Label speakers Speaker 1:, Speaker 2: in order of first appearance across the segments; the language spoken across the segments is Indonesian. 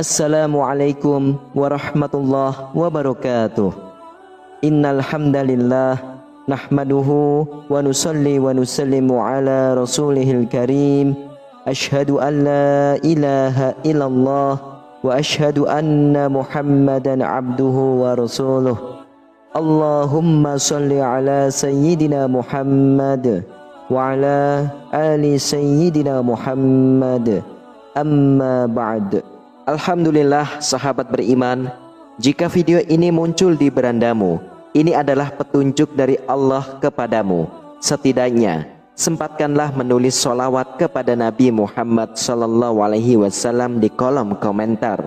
Speaker 1: Assalamualaikum warahmatullahi wabarakatuh. Innal hamdalillah nahmaduhu wa nusalli wa nusallimu ala rasulihil karim. Asyhadu an la ilaha illallah wa asyhadu anna Muhammadan abduhu wa rasuluh. Allahumma salli ala sayyidina Muhammad wa ala ali sayyidina Muhammad. Amma ba'd. Alhamdulillah sahabat beriman, jika video ini muncul di berandamu, ini adalah petunjuk dari Allah kepadamu. Setidaknya sempatkanlah menulis sholawat kepada Nabi Muhammad SAW di kolom komentar.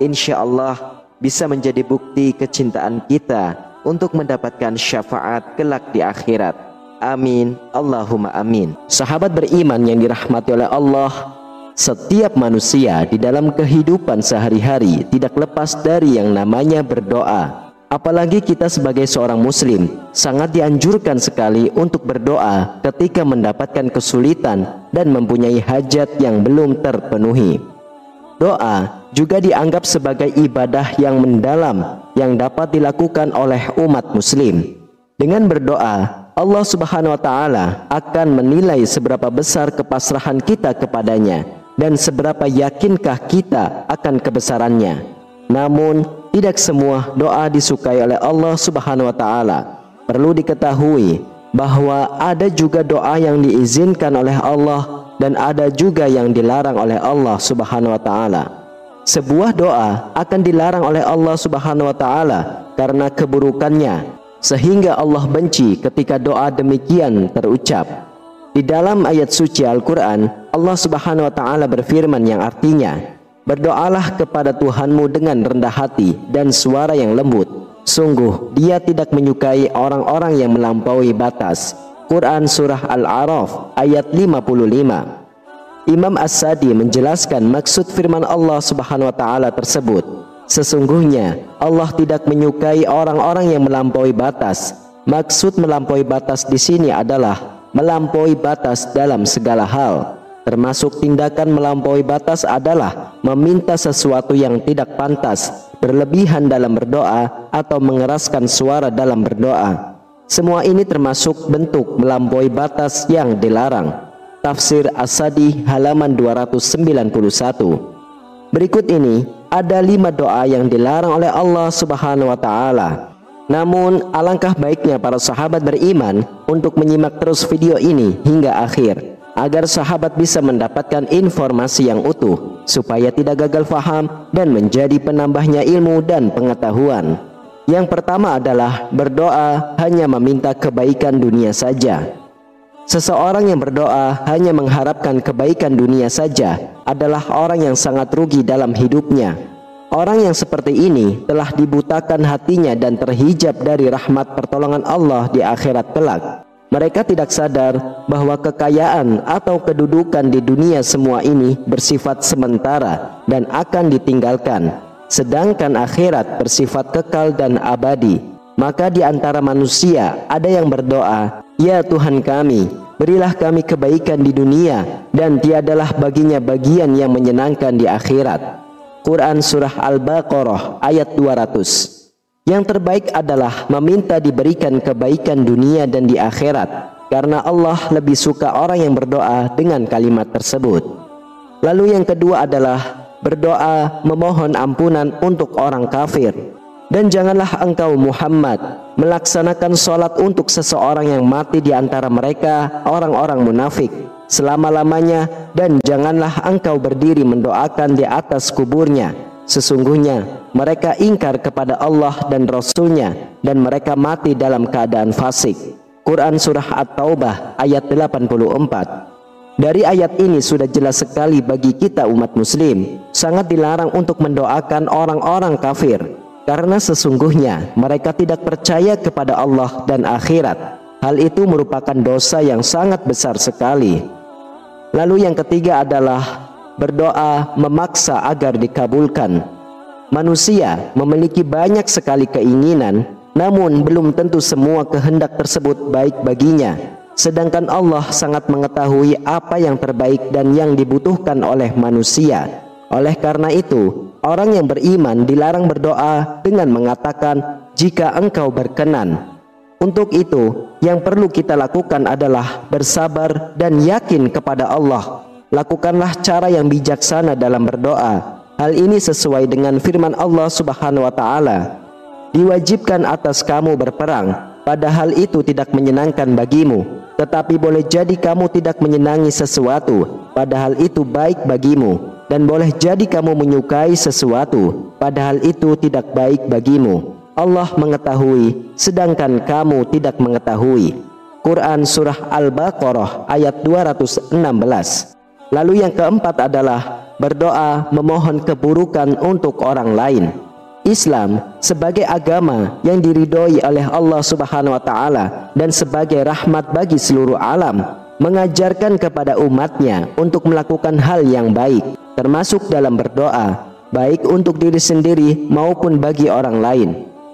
Speaker 1: Insya Allah bisa menjadi bukti kecintaan kita untuk mendapatkan syafaat kelak di akhirat. Amin, Allahumma amin. Sahabat beriman yang dirahmati oleh Allah, setiap manusia di dalam kehidupan sehari-hari tidak lepas dari yang namanya berdoa. Apalagi kita sebagai seorang muslim, sangat dianjurkan sekali untuk berdoa ketika mendapatkan kesulitan dan mempunyai hajat yang belum terpenuhi. Doa juga dianggap sebagai ibadah yang mendalam yang dapat dilakukan oleh umat muslim. Dengan berdoa, Allah Subhanahu wa Ta'ala akan menilai seberapa besar kepasrahan kita kepadanya dan seberapa yakinkah kita akan kebesarannya. Namun tidak semua doa disukai oleh Allah Subhanahu wa Ta'ala. Perlu diketahui bahwa ada juga doa yang diizinkan oleh Allah dan ada juga yang dilarang oleh Allah Subhanahu wa Ta'ala. Sebuah doa akan dilarang oleh Allah Subhanahu wa Ta'ala karena keburukannya, sehingga Allah benci ketika doa demikian terucap. Di dalam ayat suci Al-Quran, Allah Subhanahu wa Ta'ala berfirman yang artinya, berdoalah kepada Tuhanmu dengan rendah hati dan suara yang lembut. Sungguh Dia tidak menyukai orang-orang yang melampaui batas. Quran Surah Al-A'raf ayat 55. Imam As-Sadi menjelaskan maksud firman Allah Subhanahu wa Ta'ala tersebut. Sesungguhnya Allah tidak menyukai orang-orang yang melampaui batas. Maksud melampaui batas di sini adalah melampaui batas dalam segala hal. Termasuk tindakan melampaui batas adalah meminta sesuatu yang tidak pantas, berlebihan dalam berdoa, atau mengeraskan suara dalam berdoa. Semua ini termasuk bentuk melampaui batas yang dilarang. Tafsir As-Sadi halaman 291. Berikut ini ada 5 doa yang dilarang oleh Allah Subhanahu wa Ta'ala. Namun alangkah baiknya para sahabat beriman untuk menyimak terus video ini hingga akhir, agar sahabat bisa mendapatkan informasi yang utuh, supaya tidak gagal faham dan menjadi penambahnya ilmu dan pengetahuan. Yang pertama adalah berdoa hanya meminta kebaikan dunia saja. Seseorang yang berdoa hanya mengharapkan kebaikan dunia saja adalah orang yang sangat rugi dalam hidupnya. Orang yang seperti ini telah dibutakan hatinya dan terhijab dari rahmat pertolongan Allah di akhirat kelak. Mereka tidak sadar bahwa kekayaan atau kedudukan di dunia semua ini bersifat sementara dan akan ditinggalkan, sedangkan akhirat bersifat kekal dan abadi. Maka di antara manusia ada yang berdoa, "Ya Tuhan kami, berilah kami kebaikan di dunia dan tiadalah baginya bagian yang menyenangkan di akhirat." Quran Surah Al-Baqarah ayat 200. Yang terbaik adalah meminta diberikan kebaikan dunia dan di akhirat, karena Allah lebih suka orang yang berdoa dengan kalimat tersebut. Lalu yang kedua adalah berdoa memohon ampunan untuk orang kafir. Dan janganlah engkau Muhammad melaksanakan sholat untuk seseorang yang mati di antara mereka orang-orang munafik selama-lamanya, dan janganlah engkau berdiri mendoakan di atas kuburnya. Sesungguhnya mereka ingkar kepada Allah dan Rasulnya, dan mereka mati dalam keadaan fasik. Quran Surah At-Taubah ayat 84. Dari ayat ini sudah jelas sekali bagi kita umat muslim, sangat dilarang untuk mendoakan orang-orang kafir, karena sesungguhnya mereka tidak percaya kepada Allah dan akhirat. Hal itu merupakan dosa yang sangat besar sekali. Lalu yang ketiga adalah berdoa memaksa agar dikabulkan. Manusia memiliki banyak sekali keinginan, namun belum tentu semua kehendak tersebut baik baginya. Sedangkan Allah sangat mengetahui apa yang terbaik dan yang dibutuhkan oleh manusia. Oleh karena itu, orang yang beriman dilarang berdoa dengan mengatakan, "Jika engkau berkenan." Untuk itu, yang perlu kita lakukan adalah bersabar dan yakin kepada Allah. Lakukanlah cara yang bijaksana dalam berdoa. Hal ini sesuai dengan firman Allah Subhanahu wa taala, "Diwajibkan atas kamu berperang, padahal itu tidak menyenangkan bagimu, tetapi boleh jadi kamu tidak menyenangi sesuatu, padahal itu baik bagimu, dan boleh jadi kamu menyukai sesuatu, padahal itu tidak baik bagimu. Allah mengetahui, sedangkan kamu tidak mengetahui." Quran Surah Al-Baqarah ayat 216. Lalu yang keempat adalah berdoa memohon keburukan untuk orang lain. Islam sebagai agama yang diridhoi oleh Allah Subhanahu wa taala dan sebagai rahmat bagi seluruh alam, mengajarkan kepada umatnya untuk melakukan hal yang baik, termasuk dalam berdoa, baik untuk diri sendiri maupun bagi orang lain.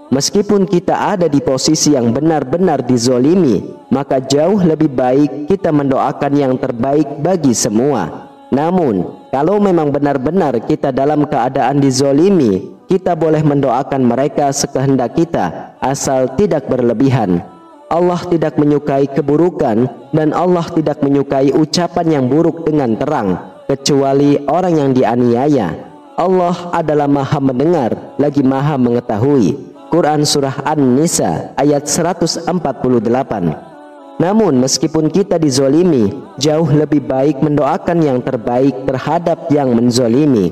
Speaker 1: Meskipun kita ada di posisi yang benar-benar dizolimi, maka jauh lebih baik kita mendoakan yang terbaik bagi semua. Namun, kalau memang benar-benar kita dalam keadaan dizolimi, kita boleh mendoakan mereka sekehendak kita, asal tidak berlebihan. Allah tidak menyukai keburukan, dan Allah tidak menyukai ucapan yang buruk dengan terang, kecuali orang yang dianiaya. Allah adalah Maha Mendengar, lagi Maha Mengetahui. Quran Surah An-Nisa ayat 148. Namun meskipun kita dizolimi, jauh lebih baik mendoakan yang terbaik terhadap yang menzolimi.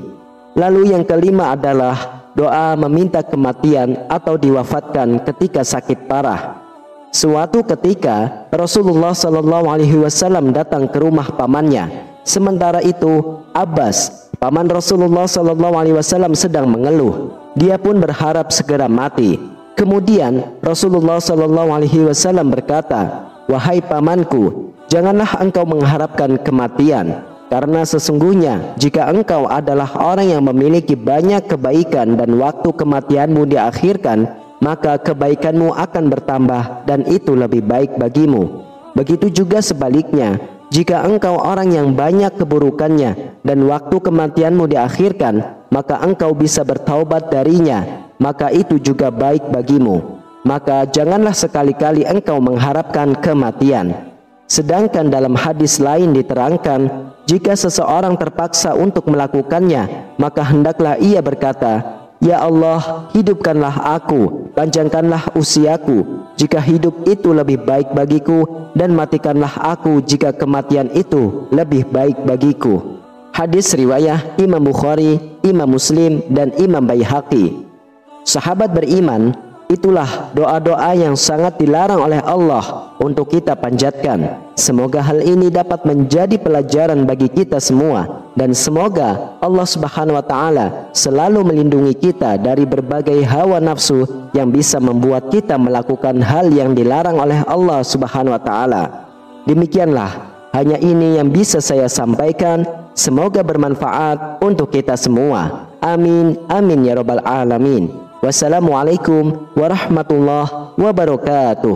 Speaker 1: Lalu yang kelima adalah doa meminta kematian atau diwafatkan ketika sakit parah. Suatu ketika Rasulullah SAW datang ke rumah pamannya. Sementara itu Abbas, paman Rasulullah SAW, sedang mengeluh. Dia pun berharap segera mati. Kemudian Rasulullah SAW berkata, "Wahai pamanku, janganlah engkau mengharapkan kematian, karena sesungguhnya jika engkau adalah orang yang memiliki banyak kebaikan dan waktu kematianmu diakhirkan, maka kebaikanmu akan bertambah dan itu lebih baik bagimu. Begitu juga sebaliknya, jika engkau orang yang banyak keburukannya dan waktu kematianmu diakhirkan, maka engkau bisa bertaubat darinya, maka itu juga baik bagimu. Maka janganlah sekali-kali engkau mengharapkan kematian." Sedangkan dalam hadis lain diterangkan, jika seseorang terpaksa untuk melakukannya, maka hendaklah ia berkata, "Ya Allah, hidupkanlah aku, panjangkanlah usiaku jika hidup itu lebih baik bagiku, dan matikanlah aku jika kematian itu lebih baik bagiku." Hadis riwayah Imam Bukhari, Imam Muslim, dan Imam Baihaqi. Sahabat beriman, itulah doa-doa yang sangat dilarang oleh Allah untuk kita panjatkan. Semoga hal ini dapat menjadi pelajaran bagi kita semua, dan semoga Allah Subhanahu wa taala selalu melindungi kita dari berbagai hawa nafsu yang bisa membuat kita melakukan hal yang dilarang oleh Allah Subhanahu wa taala. Demikianlah, hanya ini yang bisa saya sampaikan. Semoga bermanfaat untuk kita semua. Amin, amin ya rabbal alamin. Wassalamualaikum warahmatullahi wabarakatuh.